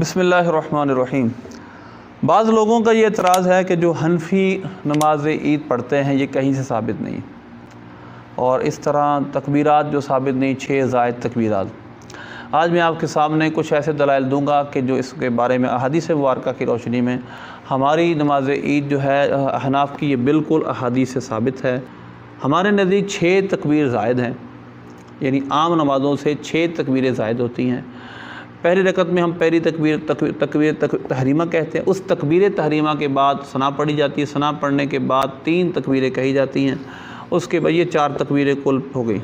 بسم اللہ الرحمن الرحیم۔ بعض لوگوں کا یہ اعتراض ہے کہ جو حنفی نماز عید پڑھتے ہیں یہ کہیں سے ثابت نہیں، اور اس طرح تکبیرات جو ثابت نہیں، 6 زائد تکبیرات۔ آج میں آپ کے سامنے کچھ ایسے دلائل دوں گا کہ جو اس کے بارے میں احادیث مبارکہ کی روشنی میں ہماری نماز عید جو ہے احناف کی یہ بالکل احادیث سے ثابت ہے۔ ہمارے نزدیک 6 تکبیر زائد ہیں، یعنی عام نمازوں سے 6 تکبیریں زائد ہوتی ہیں۔ پہلی رکعت میں ہم پہلی تکبیر تحریمہ کہتے ہیں، اس تکبیر تحریمہ کے بعد ثنا پڑھی جاتی ہے، ثنا پڑھنے کے بعد 3 تکبیریں کہی جاتی ہیں، اس کے بعد یہ 4 تکبیریں کل ہو گئی،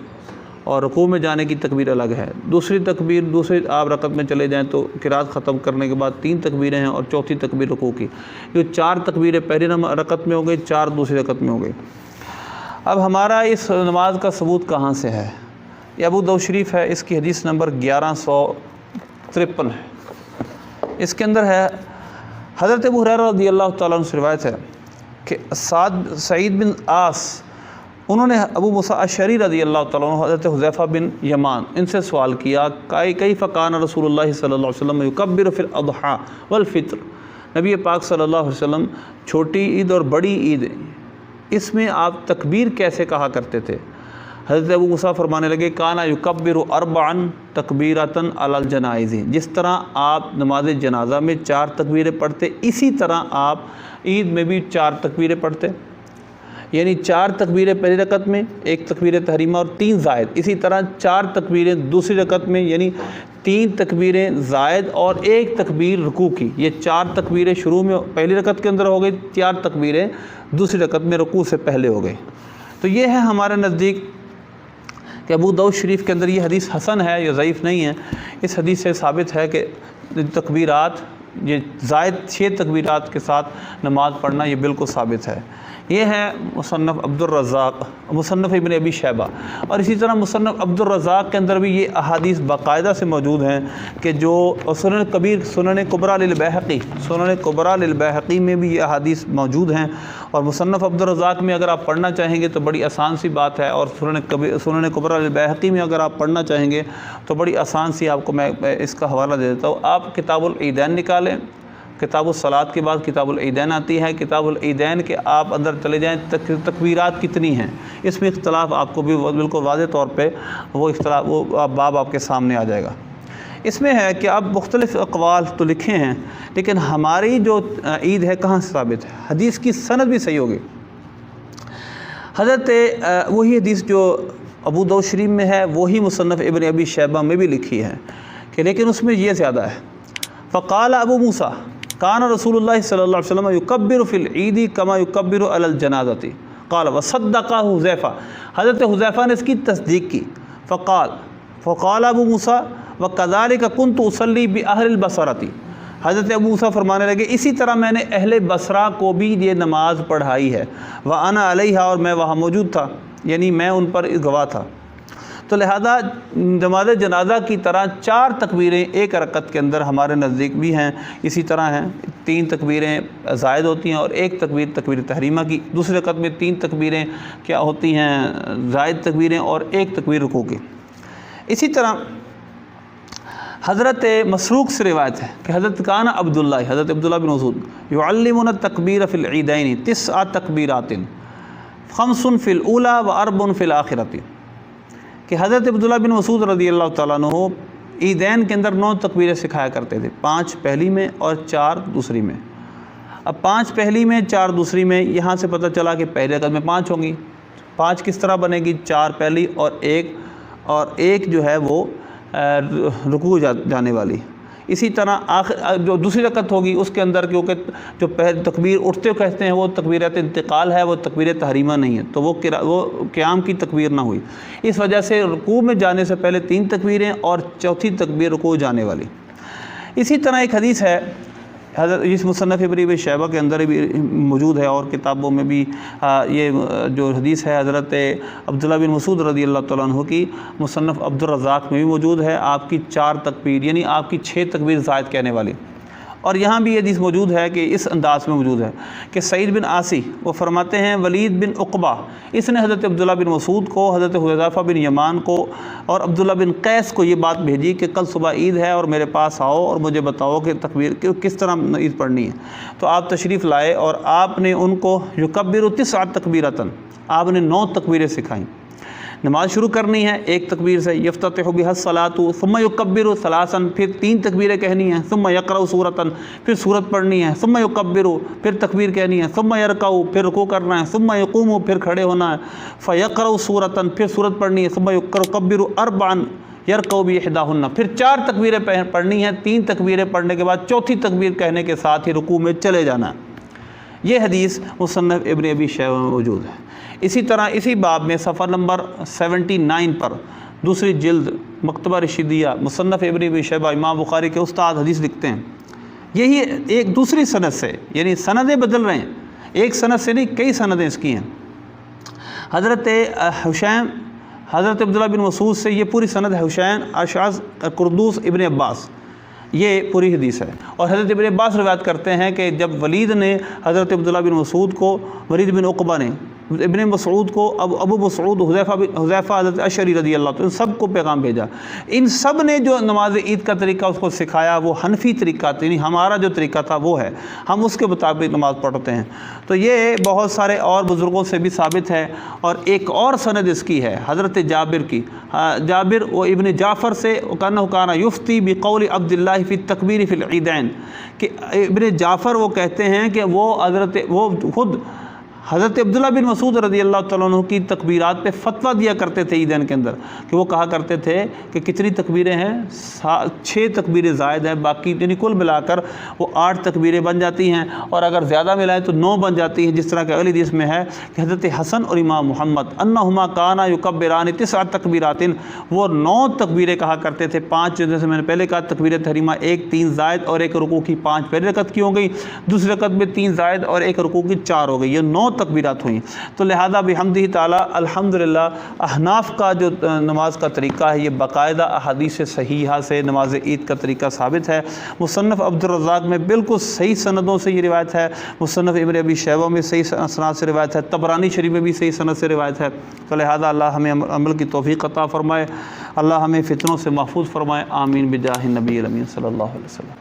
اور رکوع میں جانے کی تکبیر الگ ہے۔ دوسری تکبیر دوسری آپ رکعت میں چلے جائیں تو قرات ختم کرنے کے بعد 3 تکبیریں ہیں، اور چوتھی تکبیر رکوع کی۔ یہ 4 تکبیریں پہلی رکعت میں ہو گئی، 4 دوسری رکعت میں ہو گئی۔ اب ہمارا اس نماز کا ثبوت کہاں سے ہے؟ یہ ابو داؤد شریف ہے، اس کی حدیث نمبر 1153 ہے۔ اس کے اندر ہے حضرت ابو ہریرہ رضی اللہ تعالیٰ عنہ سے روایت ہے کہ سعید بن عاص انہوں نے ابو موسیٰ اشعری رضی اللہ تعالیٰ عنہ حضرت حذیفہ بن یمان ان سے سوال کیا، کیف کان رسول اللہ صلی اللہ علیہ وسلم یکبر فی الاضحیٰ والفطر، نبی پاک صلی اللہ علیہ وسلم چھوٹی عید اور بڑی عید اس میں آپ تکبیر کیسے کہا کرتے تھے؟ حضرت ابو موسیٰ فرمانے لگے، کانا یکبر 4 تکبیراتن علی الجنائز، جس طرح آپ نماز جنازہ میں 4 تکبیریں پڑھتے اسی طرح آپ عید میں بھی 4 تکبیریں پڑھتے، یعنی 4 تکبیریں پہلی رکعت میں، 1 تکبیر تحریمہ اور 3 زائد، اسی طرح 4 تکبیریں دوسری رکعت میں، یعنی 3 تکبیریں زائد اور 1 تکبیر رکوع کی۔ یہ 4 تکبیریں شروع میں پہلی رکعت کے اندر ہو گئی، 4 تکبیریں دوسری رکعت میں رکوع سے پہلے ہو گئی۔ تو یہ ہے ہمارے نزدیک کہ ابو داؤد شریف کے اندر یہ حدیث حسن ہے، یہ ضعیف نہیں ہے۔ اس حدیث سے ثابت ہے کہ تکبیرات یہ زائد 6 تکبیرات کے ساتھ نماز پڑھنا یہ بالکل ثابت ہے۔ یہ ہے مصنف عبد الرزاق، مصنف ابن ابی شیبہ، اور اسی طرح مصنف عبد الرزاق کے اندر بھی یہ احادیث باقاعدہ سے موجود ہیں کہ جو سنن کبیر، سنن کبریٰ للبیہقی، سنن کبریٰ للبیہقی میں بھی یہ احادیث موجود ہیں، اور مصنف عبد الرزاق میں اگر آپ پڑھنا چاہیں گے تو بڑی آسان سی بات ہے، اور سنن کبریٰ للبیہقی میں اگر آپ پڑھنا چاہیں گے تو بڑی آسان سی آپ کو میں اس کا حوالہ دے دیتا ہوں۔ آپ کتاب العیدین نکالیں، کتاب الصلاۃ کے بعد کتاب العیدین آتی ہے، کتاب العیدین کے آپ اندر چلے جائیں، تکبیرات کتنی ہیں اس میں اختلاف آپ کو بھی بالکل واضح طور پہ وہ اختلاف وہ باب آپ کے سامنے آ جائے گا۔ اس میں ہے کہ اب مختلف اقوال تو لکھے ہیں، لیکن ہماری جو عید ہے کہاں سے ثابت ہے؟ حدیث کی سند بھی صحیح ہوگی۔ حضرت وہی حدیث جو ابو داؤد شریف میں ہے وہی مصنف ابن ابی شیبہ میں بھی لکھی ہے، کہ لیکن اس میں یہ زیادہ ہے۔ فقال ابو موسیٰ کان رسول اللہ صلی اللہ علیہ وسلم یکبر فی العید کما یکبر علی الجنازۃ، قال وصدقہ حذیفہ، حضرت حذیفہ نے اس کی تصدیق کی۔ فقال ابو موسیٰ وکذالک کنت اصلی باہل البصرۃ، حضرت ابو موسیٰ فرمانے لگے اسی طرح میں نے اہل بصرہ کو بھی یہ نماز پڑھائی ہے، وانا علیہا، اور میں وہاں موجود تھا، یعنی میں ان پر گواہ تھا۔ تو لہذا نماز جنازہ کی طرح 4 تکبیریں ایک رکعت کے اندر ہمارے نزدیک بھی ہیں، اسی طرح ہیں 3 تکبیریں زائد ہوتی ہیں، اور 1 تکبیر تحریمہ کی، دوسری رکعت میں 3 تکبیریں کیا ہوتی ہیں زائد تکبیریں، اور 1 تکبیر رکوع کی۔ اسی طرح حضرت مسروق سے روایت ہے کہ حضرت کان عبداللہ، حضرت عبداللہ بن مسعود یعلمون التکبیر فی العیدین 9 تکبیرات 5 فی الاولی و 4 فی الآخرۃ، کہ حضرت عبداللہ بن مسعود رضی اللہ تعالیٰ عنہ عیدین کے اندر 9 تکبیریں سکھایا کرتے تھے، 5 پہلی میں اور 4 دوسری میں۔ اب 5 پہلی میں 4 دوسری میں، یہاں سے پتہ چلا کہ پہلی رکعت میں 5 ہوں گی، 5 کس طرح بنے گی؟ 4 پہلی اور ایک جو ہے وہ رکوع جانے والی۔ اسی طرح جو دوسری رکعت ہوگی اس کے اندر، کیونکہ جو تکبیر اٹھتے کہتے ہیں وہ تکبیرات انتقال ہے، وہ تکبیر تحریمہ نہیں ہے، تو وہ قیام کی تکبیر نہ ہوئی، اس وجہ سے رکوع میں جانے سے پہلے 3 تکبیریں اور چوتھی تکبیر رکوع جانے والی۔ اسی طرح ایک حدیث ہے حضرت اس مصنف ابن ابی شیبہ کے اندر بھی موجود ہے، اور کتابوں میں بھی یہ جو حدیث ہے حضرت عبداللہ بن مسعود رضی اللہ تعالیٰ عنہ کی مصنف عبد الرزاق میں بھی موجود ہے، آپ کی 4 تکبیر، یعنی آپ کی 6 تکبیر زائد کہنے والی، اور یہاں بھی یہ حدیث موجود ہے کہ اس انداز میں موجود ہے کہ سعید بن عاصی وہ فرماتے ہیں ولید بن عقبہ اس نے حضرت عبداللہ بن مسعود کو، حضرت حذیفہ بن یمان کو اور عبداللہ بن قیس کو یہ بات بھیجی کہ کل صبح عید ہے اور میرے پاس آؤ اور مجھے بتاؤ کہ تکبیر کس طرح عید پڑھنی ہے۔ تو آپ تشریف لائے اور آپ نے ان کو یکبر 9 تکبیرتاً، آپ نے 9 تکبیریں سکھائیں۔ نماز شروع کرنی ہے ایک تکبیر سے، یفتتح بها الصلاۃ ثم یکبر ثلاثا، پھر 3 تکبیریں کہنی ہیں، ثم یقرأ سورۃ، پھر سورت پڑھنی ہے، ثم یکبر، پھر تکبیر کہنی ہے، ثم یرکع، پھر رکوع کرنا ہے، ثم یقوم، پھر کھڑے ہونا ہے، فیقرأ سورۃ، پھر سورت پڑھنی ہے، ثم یکبر اربعا یرکع باحداہن، پھر 4 تکبیریں پڑھنی ہیں، 3 تکبیریں پڑھنے کے بعد 4تھی تکبیر کہنے کے ساتھ ہی رکوع میں چلے جانا ہے۔ یہ حدیث مصنف ابن ابی شیبہ میں موجود ہے۔ اسی طرح اسی باب میں صفحہ نمبر 79 پر دوسری جلد مکتبہ رشیدیہ مصنف ابن ابی شیبہ امام بخاری کے استاد حدیث لکھتے ہیں، یہی ایک دوسری سند سے، یعنی سندیں بدل رہے ہیں، ایک سند سے نہیں کئی سندیں اس کی ہیں۔ حضرت حسین حضرت عبداللہ بن مسعود سے یہ پوری سند ہے، حسین اشعث قردوس ابن عباس، یہ پوری حدیث ہے۔ اور حضرت ابن عباس روایت کرتے ہیں کہ جب ولید نے حضرت عبداللہ بن مسعود کو، ولید بن عقبہ نے ابن مسعود کو، ابو مسعود، حذیفہ حضرت اشعری رضی اللہ عنہ، ان سب کو پیغام بھیجا۔ ان سب نے جو نماز عید کا طریقہ اس کو سکھایا وہ حنفی طریقہ تھا، یعنی ہمارا جو طریقہ تھا وہ ہے، ہم اس کے مطابق نماز پڑھتے ہیں۔ تو یہ بہت سارے اور بزرگوں سے بھی ثابت ہے۔ اور ایک اور سند اس کی ہے حضرت جابر کی، جابر و ابن جعفر سے، کان یفتی بقول عبد اللہ فی التکبیر فی العیدین، کہ ابن جعفر وہ کہتے ہیں کہ وہ خود حضرت عبداللہ بن مسعود رضی اللہ تعالیٰ عنہ کی تکبیرات پہ فتویٰ دیا کرتے تھے عیدین کے اندر، کہ وہ کہا کرتے تھے کہ کتنی تکبیریں ہیں، 6 تکبیریں زائد ہیں، باقی یعنی کل ملا کر وہ 8 تکبیریں بن جاتی ہیں، اور اگر زیادہ ملائیں تو 9 بن جاتی ہیں، جس طرح کہ اگلی حدیث میں ہے کہ حضرت حسن اور امام محمد انہما کانا یکبران 9 تکبیرات، وہ 9 تکبیریں کہا کرتے تھے، 5 جیسے میں نے پہلے کہا تکبیر تحریمہ، 1 3 زائد اور 1 رکوع کی 5 پہلی رکعت کی ہو گئی، دوسری رکعت میں 3 زائد اور 1 رکوع کی 4 ہو گئی، یہ 9 تکبیرات ہوئیں۔ تو لہذا بحمدہ تعالیٰ الحمدللہ احناف کا جو نماز کا طریقہ ہے یہ باقاعدہ احادیث صحیحہ سے نماز عید کا طریقہ ثابت ہے۔ مصنف عبد الرزاق میں بالکل صحیح سندوں سے یہ روایت ہے، مصنف ابن ابی شیبہ میں صحیح اسناد سے روایت ہے، طبرانی شریف میں بھی صحیح سند سے روایت ہے۔ تو لہذا اللہ ہمیں عمل کی توفیق عطا فرمائے، اللہ ہمیں فتنوں سے محفوظ فرمائے، آمین بجاہ النبی الامین صلی اللہ علیہ وسلم۔